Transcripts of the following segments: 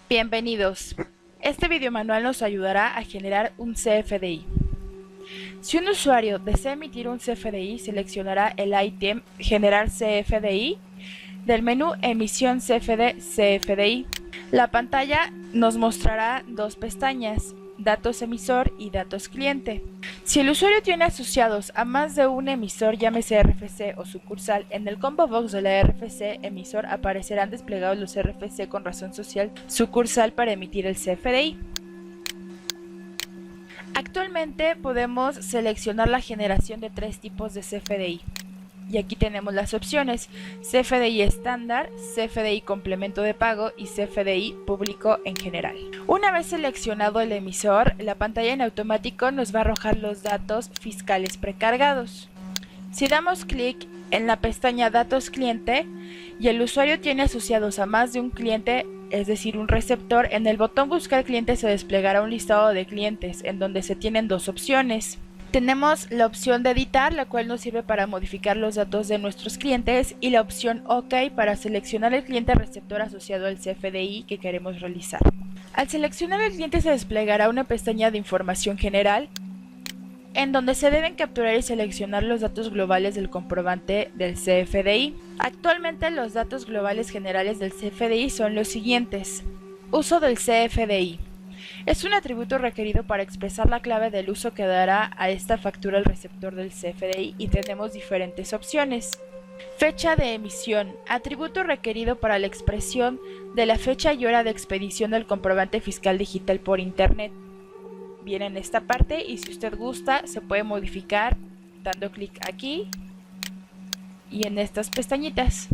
Bienvenidos. Este video manual nos ayudará a generar un CFDI. Si un usuario desea emitir un CFDI, seleccionará el ítem Generar CFDI del menú Emisión CFDI. La pantalla nos mostrará dos pestañas, Datos emisor y datos cliente. Si el usuario tiene asociados a más de un emisor, llámese RFC o sucursal, en el combo box de la RFC emisor aparecerán desplegados los RFC con razón social sucursal para emitir el CFDI. Actualmente podemos seleccionar la generación de tres tipos de CFDI. Y aquí tenemos las opciones: CFDI estándar, CFDI complemento de pago y CFDI público en general. Una vez seleccionado el emisor, la pantalla en automático nos va a arrojar los datos fiscales precargados. Si damos clic en la pestaña Datos cliente y el usuario tiene asociados a más de un cliente, es decir, un receptor, en el botón Buscar cliente se desplegará un listado de clientes en donde se tienen dos opciones. Tenemos la opción de editar, la cual nos sirve para modificar los datos de nuestros clientes, y la opción OK para seleccionar el cliente receptor asociado al CFDI que queremos realizar. Al seleccionar el cliente se desplegará una pestaña de información general en donde se deben capturar y seleccionar los datos globales del comprobante del CFDI. Actualmente los datos globales generales del CFDI son los siguientes. Uso del CFDI. Es un atributo requerido para expresar la clave del uso que dará a esta factura el receptor del CFDI y tenemos diferentes opciones. Fecha de emisión. Atributo requerido para la expresión de la fecha y hora de expedición del comprobante fiscal digital por Internet. Viene en esta parte y si usted gusta se puede modificar dando clic aquí y en estas pestañitas.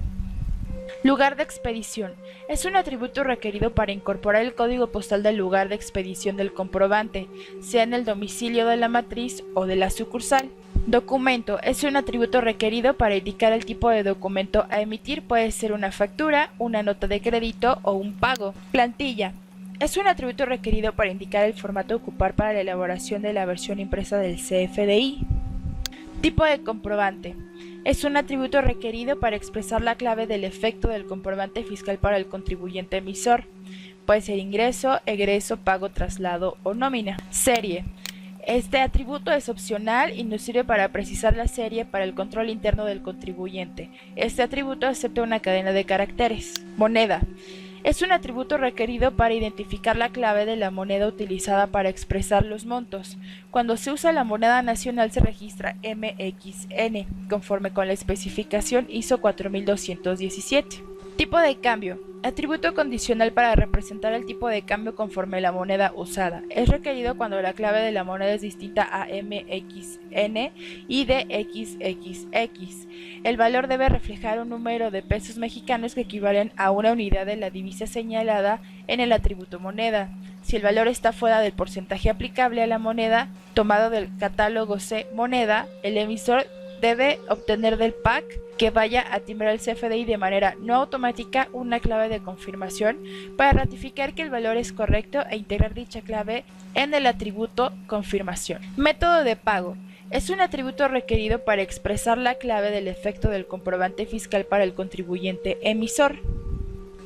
Lugar de expedición. Es un atributo requerido para incorporar el código postal del lugar de expedición del comprobante, sea en el domicilio de la matriz o de la sucursal. Documento. Es un atributo requerido para indicar el tipo de documento a emitir, puede ser una factura, una nota de crédito o un pago. Plantilla. Es un atributo requerido para indicar el formato a ocupar para la elaboración de la versión impresa del CFDI. Tipo de comprobante. Es un atributo requerido para expresar la clave del efecto del comprobante fiscal para el contribuyente emisor. Puede ser ingreso, egreso, pago, traslado o nómina. Serie. Este atributo es opcional y nos sirve para precisar la serie para el control interno del contribuyente. Este atributo acepta una cadena de caracteres. Moneda. Es un atributo requerido para identificar la clave de la moneda utilizada para expresar los montos. Cuando se usa la moneda nacional se registra MXN, conforme con la especificación ISO 4217. Tipo de cambio. Atributo condicional para representar el tipo de cambio conforme la moneda usada. Es requerido cuando la clave de la moneda es distinta a MXN y de XXX. El valor debe reflejar un número de pesos mexicanos que equivalen a una unidad de la divisa señalada en el atributo moneda. Si el valor está fuera del porcentaje aplicable a la moneda, tomado del catálogo C moneda, el emisor debe obtener del PAC que vaya a timbrar el CFDI de manera no automática una clave de confirmación para ratificar que el valor es correcto e integrar dicha clave en el atributo confirmación. Método de pago. Es un atributo requerido para expresar la clave del efecto del comprobante fiscal para el contribuyente emisor.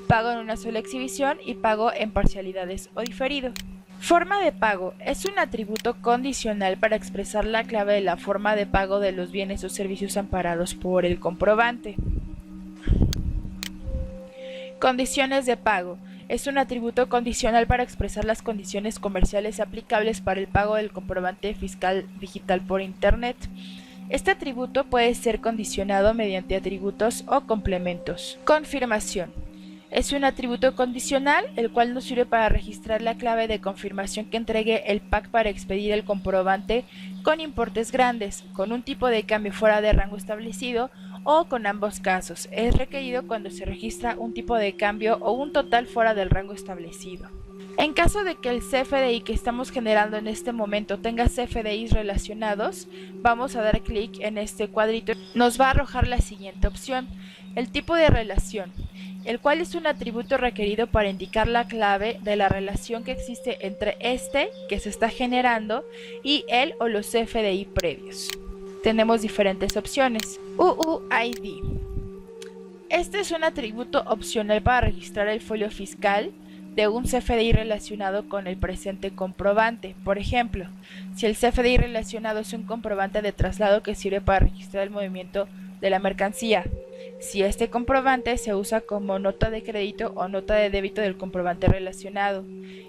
Pago en una sola exhibición y pago en parcialidades o diferido. Forma de pago. Es un atributo condicional para expresar la clave de la forma de pago de los bienes o servicios amparados por el comprobante. Condiciones de pago. Es un atributo condicional para expresar las condiciones comerciales aplicables para el pago del comprobante fiscal digital por Internet. Este atributo puede ser condicionado mediante atributos o complementos. Confirmación. Es un atributo condicional, el cual nos sirve para registrar la clave de confirmación que entregue el PAC para expedir el comprobante con importes grandes, con un tipo de cambio fuera de rango establecido o con ambos casos. Es requerido cuando se registra un tipo de cambio o un total fuera del rango establecido. En caso de que el CFDI que estamos generando en este momento tenga CFDIs relacionados, vamos a dar clic en este cuadrito. Nos va a arrojar la siguiente opción: el tipo de relación, el cual es un atributo requerido para indicar la clave de la relación que existe entre este que se está generando y el o los CFDI previos. Tenemos diferentes opciones. UUID. Este es un atributo opcional para registrar el folio fiscal de un CFDI relacionado con el presente comprobante. Por ejemplo, si el CFDI relacionado es un comprobante de traslado que sirve para registrar el movimiento de la mercancía, si este comprobante se usa como nota de crédito o nota de débito del comprobante relacionado,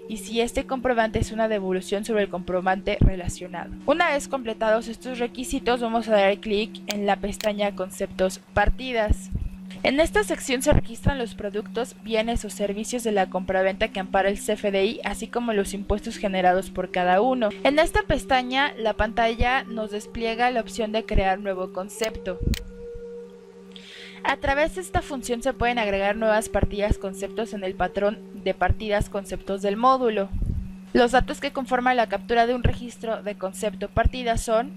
y si este comprobante es una devolución sobre el comprobante relacionado. Una vez completados estos requisitos, vamos a dar clic en la pestaña Conceptos Partidas. En esta sección se registran los productos, bienes o servicios de la compraventa que ampara el CFDI, así como los impuestos generados por cada uno. En esta pestaña, la pantalla nos despliega la opción de crear nuevo concepto. A través de esta función se pueden agregar nuevas partidas conceptos en el patrón de partidas conceptos del módulo. Los datos que conforman la captura de un registro de concepto partida son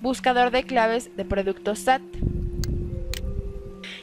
buscador de claves de productos SAT.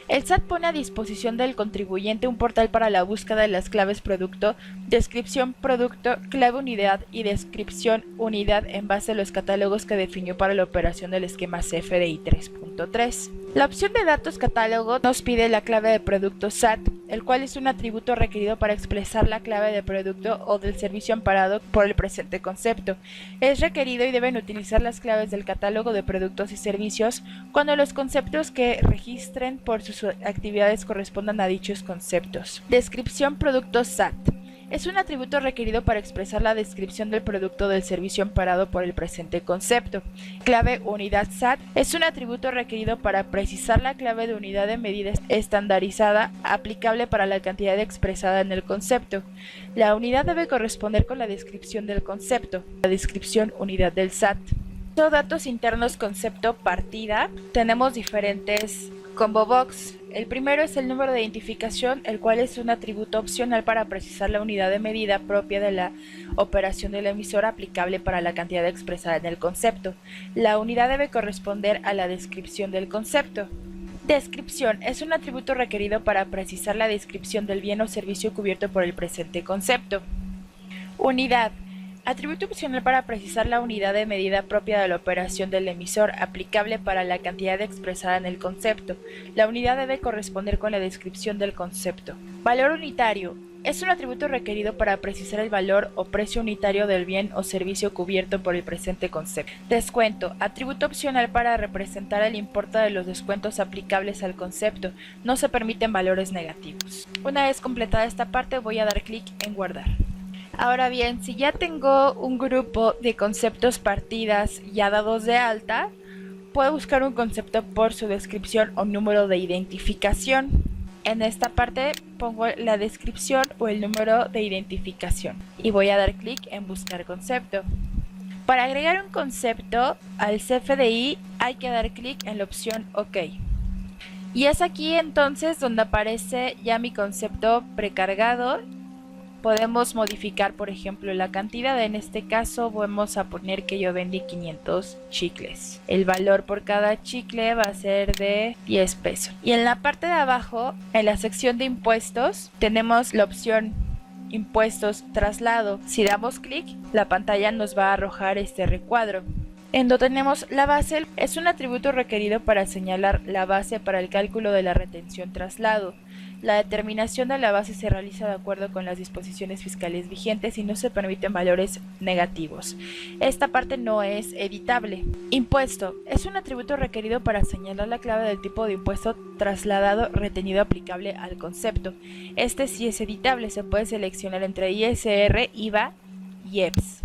El SAT pone a disposición del contribuyente un portal para la búsqueda de las claves producto, descripción producto, clave unidad y descripción unidad en base a los catálogos que definió para la operación del esquema CFDI 3.3. La opción de datos catálogo nos pide la clave de producto SAT, el cual es un atributo requerido para expresar la clave de producto o del servicio amparado por el presente concepto. Es requerido y deben utilizar las claves del catálogo de productos y servicios cuando los conceptos que registren por sus actividades correspondan a dichos conceptos. Descripción producto SAT. Es un atributo requerido para expresar la descripción del producto o del servicio amparado por el presente concepto. Clave unidad SAT es un atributo requerido para precisar la clave de unidad de medida estandarizada aplicable para la cantidad expresada en el concepto. La unidad debe corresponder con la descripción del concepto, la descripción unidad del SAT. Datos internos concepto partida. Tenemos diferentes combo box. El primero es el número de identificación, el cual es un atributo opcional para precisar la unidad de medida propia de la operación del emisor aplicable para la cantidad expresada en el concepto. La unidad debe corresponder a la descripción del concepto. Descripción es un atributo requerido para precisar la descripción del bien o servicio cubierto por el presente concepto. Unidad. Atributo opcional para precisar la unidad de medida propia de la operación del emisor, aplicable para la cantidad expresada en el concepto. La unidad debe corresponder con la descripción del concepto. Valor unitario. Es un atributo requerido para precisar el valor o precio unitario del bien o servicio cubierto por el presente concepto. Descuento. Atributo opcional para representar el importe de los descuentos aplicables al concepto. No se permiten valores negativos. Una vez completada esta parte, voy a dar clic en guardar. Ahora bien, si ya tengo un grupo de conceptos partidas ya dados de alta, puedo buscar un concepto por su descripción o número de identificación. En esta parte pongo la descripción o el número de identificación y voy a dar clic en buscar concepto. Para agregar un concepto al CFDI hay que dar clic en la opción OK. Y es aquí entonces donde aparece ya mi concepto precargado. Podemos modificar, por ejemplo, la cantidad. En este caso vamos a poner que yo vendí 500 chicles. El valor por cada chicle va a ser de 10 pesos. Y en la parte de abajo, en la sección de impuestos, tenemos la opción impuestos traslado. Si damos clic, la pantalla nos va a arrojar este recuadro. En donde tenemos la base, es un atributo requerido para señalar la base para el cálculo de la retención traslado. La determinación de la base se realiza de acuerdo con las disposiciones fiscales vigentes y no se permiten valores negativos. Esta parte no es editable. Impuesto. Es un atributo requerido para señalar la clave del tipo de impuesto trasladado retenido aplicable al concepto. Este sí es editable, se puede seleccionar entre ISR, IVA y EPS.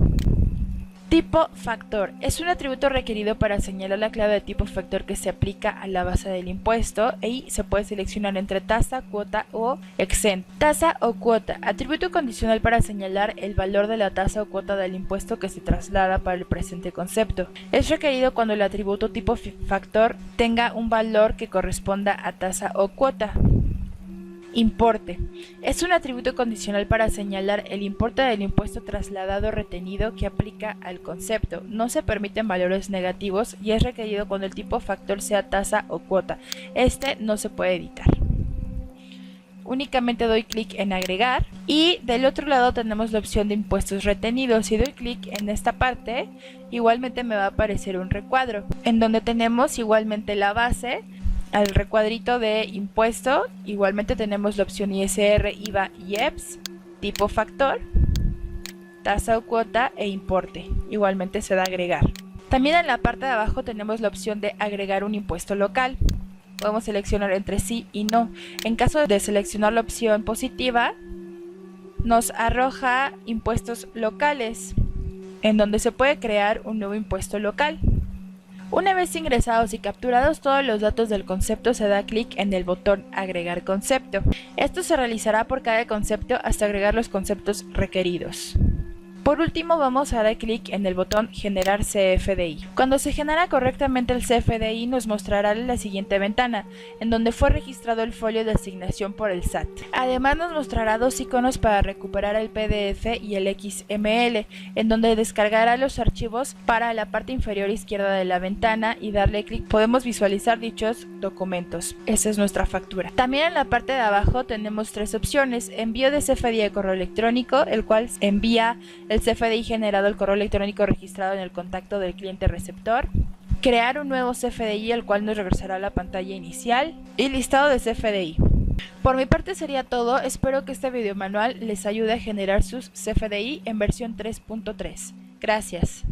Tipo factor. Es un atributo requerido para señalar la clave de tipo factor que se aplica a la base del impuesto y se puede seleccionar entre tasa, cuota o exento. Tasa o cuota. Atributo condicional para señalar el valor de la tasa o cuota del impuesto que se traslada para el presente concepto. Es requerido cuando el atributo tipo factor tenga un valor que corresponda a tasa o cuota. Importe. Es un atributo condicional para señalar el importe del impuesto trasladado retenido que aplica al concepto. No se permiten valores negativos y es requerido cuando el tipo factor sea tasa o cuota. Este no se puede editar. Únicamente doy clic en agregar y del otro lado tenemos la opción de impuestos retenidos. Si doy clic en esta parte, igualmente me va a aparecer un recuadro en donde tenemos igualmente la base. Al recuadrito de impuesto, igualmente tenemos la opción ISR, IVA y EPS. tipo factor, tasa o cuota e importe. Igualmente se da agregar. También en la parte de abajo tenemos la opción de agregar un impuesto local. Podemos seleccionar entre sí y no. En caso de seleccionar la opción positiva, nos arroja impuestos locales, en donde se puede crear un nuevo impuesto local. Una vez ingresados y capturados todos los datos del concepto, se da clic en el botón Agregar concepto. Esto se realizará por cada concepto hasta agregar los conceptos requeridos. Por último, vamos a dar clic en el botón Generar CFDI. Cuando se genera correctamente el CFDI, nos mostrará la siguiente ventana, en donde fue registrado el folio de asignación por el SAT. Además, nos mostrará dos iconos para recuperar el PDF y el XML, en donde descargará los archivos para la parte inferior izquierda de la ventana y darle clic podemos visualizar dichos documentos. Esa es nuestra factura. También en la parte de abajo tenemos tres opciones: envío de CFDI a correo electrónico, el cual envía el CFDI generado al correo electrónico registrado en el contacto del cliente receptor, crear un nuevo CFDI el cual nos regresará a la pantalla inicial, y listado de CFDI. Por mi parte sería todo, espero que este video manual les ayude a generar sus CFDI en versión 3.3. Gracias.